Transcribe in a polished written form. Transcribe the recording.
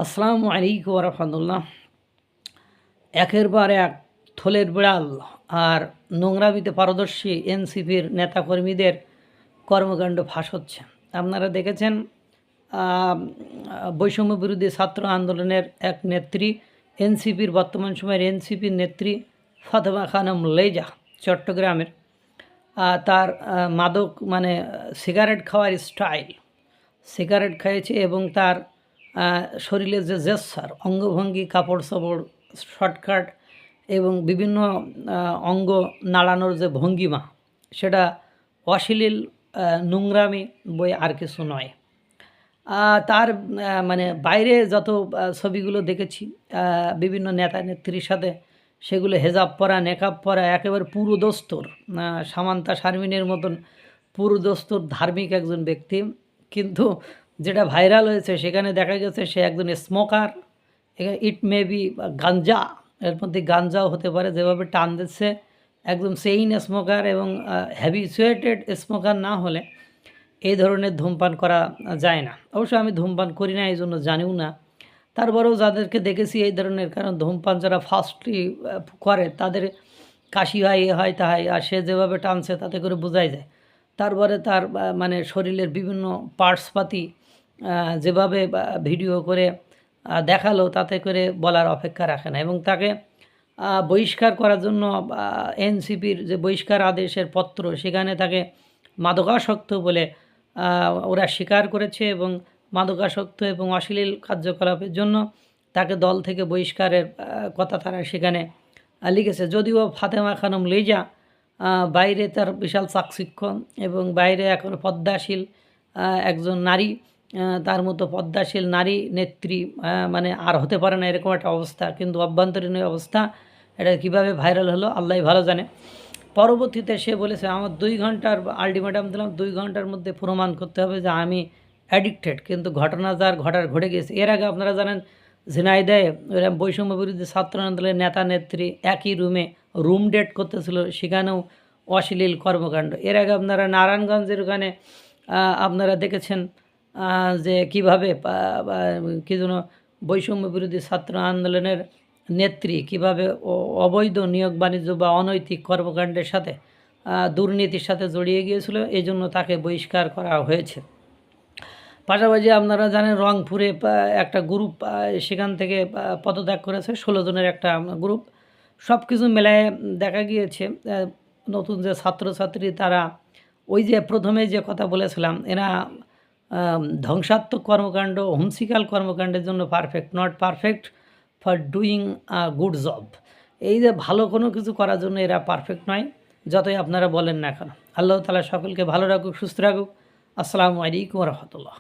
আসসালামু আলাইকুম রহমতুল্লাহ। একের পর এক থলের বিড়াল আর নোংরামিতে পারদর্শী এনসিপির নেতাকর্মীদের কর্মকাণ্ড ফাঁস হচ্ছে। আপনারা দেখেছেন বৈষম্য বিরোধী ছাত্র আন্দোলনের এক নেত্রী, এনসিপির বর্তমান সময়ের এনসিপির নেত্রী ফাতেমা খানম লেইজা চট্টগ্রামের, তার মাদক মানে সিগারেট খাওয়ার স্টাইল, সিগারেট খেয়েছে এবং তার শরীরের যে জেস্চার, অঙ্গভঙ্গি, কাপড় চাপড়, শর্টকাট এবং বিভিন্ন অঙ্গ নাড়ানোর যে ভঙ্গিমা, সেটা অশ্লীল, নোংরামি বই আর কিছু নয়। তার মানে বাইরে যত ছবিগুলো দেখেছি বিভিন্ন নেতা নেত্রীর সাথে, সেগুলো হেজাব পরা, নেকাব পরা, একেবারে পুরো দস্তুর, সামান্তা শারমিনের মতন পুরো দস্তুর ধার্মিক একজন ব্যক্তি। কিন্তু যেটা ভাইরাল হয়েছে সেখানে দেখা গেছে সে একজন স্মোকার। ইট মে বি গাঞ্জা, এর মধ্যে গাঞ্জাও হতে পারে, যেভাবে টান দিচ্ছে একদম সেইন স্মোকার এবং হ্যাবিচুয়েটেড স্মোকার না হলে এই ধরনের ধূমপান করা যায় না। অবশ্য আমি ধূমপান করি না, এই জন্য জানিও না। তারপরেও যাদেরকে দেখেছি এই ধরনের, কারণ ধূমপান যারা ফার্স্টলি করে তাদের কাশি হয়, এ হয়, তা হয়, আর সে যেভাবে টানছে তাতে করে বোঝাই যায়। তারপরে তার মানে শরীরের বিভিন্ন পার্টসপাতি যেভাবে ভিডিও করে দেখালো, তাতে করে বলার অপেক্ষা রাখে না। এবং তাকে বহিষ্কার করার জন্য এনসিপির যে বহিষ্কার আদেশের পত্র, সেখানে তাকে মাদকাসক্ত বলে ওরা স্বীকার করেছে এবং মাদকাসক্ত এবং অশ্লীল কার্যকলাপের জন্য তাকে দল থেকে বহিষ্কারের কথা তারা সেখানে লিখেছে। যদিও ফাতেমা খানম লেইজা বাইরে তার বিশাল চাকচিক্য এবং বাইরে এখন পদ্মাশীল একজন নারী, তার মতো পদ্মাশীল নারী নেত্রী মানে আর হতে পারে না, এরকম একটা অবস্থা। কিন্তু অভ্যন্তরীণ অবস্থা, এটা কীভাবে ভাইরাল হলো আল্লাহই ভালো জানে। পরবর্তীতে সে বলেছে, আমার 2 ঘন্টার আলটিমেটাম দিলাম, 2 ঘন্টার মধ্যে প্রমাণ করতে হবে যে আমি অ্যাডিক্টেড। কিন্তু ঘটনা যার ঘটে গেছে। এর আগে আপনারা জানেন ঝিনাইদহে ওরা বৈষম্য বিরোধী ছাত্র আন্দোলনের নেতা নেত্রী একই রুম ডেট করতেছিল, সেখানেও অশ্লীল কর্মকাণ্ড। এর আগে আপনারা নারায়ণগঞ্জের ওখানে আপনারা দেখেছেন যে কীভাবে কী যেন বৈষম্য বিরোধী ছাত্র আন্দোলনের নেত্রী কীভাবে অবৈধ নিয়োগ বাণিজ্য বা অনৈতিক কর্মকাণ্ডের সাথে, দুর্নীতির সাথে জড়িয়ে গিয়েছিল, এই জন্য তাকে বহিষ্কার করা হয়েছে। পাশাপাশি আপনারা জানেন রংপুরে একটা গ্রুপ সেখান থেকে পদত্যাগ করেছে, 16 জনের একটা গ্রুপ। সব কিছু মেলায় দেখা গিয়েছে নতুন যে ছাত্রছাত্রী তারা ওই যে প্রথমে যে কথা বলেছিলাম, এরা ধ্বংসাত্মক কর্মকাণ্ড, হুমসিকাল কর্মকাণ্ডের জন্য perfect, not perfect for doing a good job. এই যে ভালো কোনো কিছু করার জন্য এরা পারফেক্ট নয়, যতই আপনারা বলেন না কেন। আল্লাহ তাআলা সকলকে ভালো রাখুক, সুস্থ রাখুক। আসসালামু আলাইকুম রহমতুল্লাহ।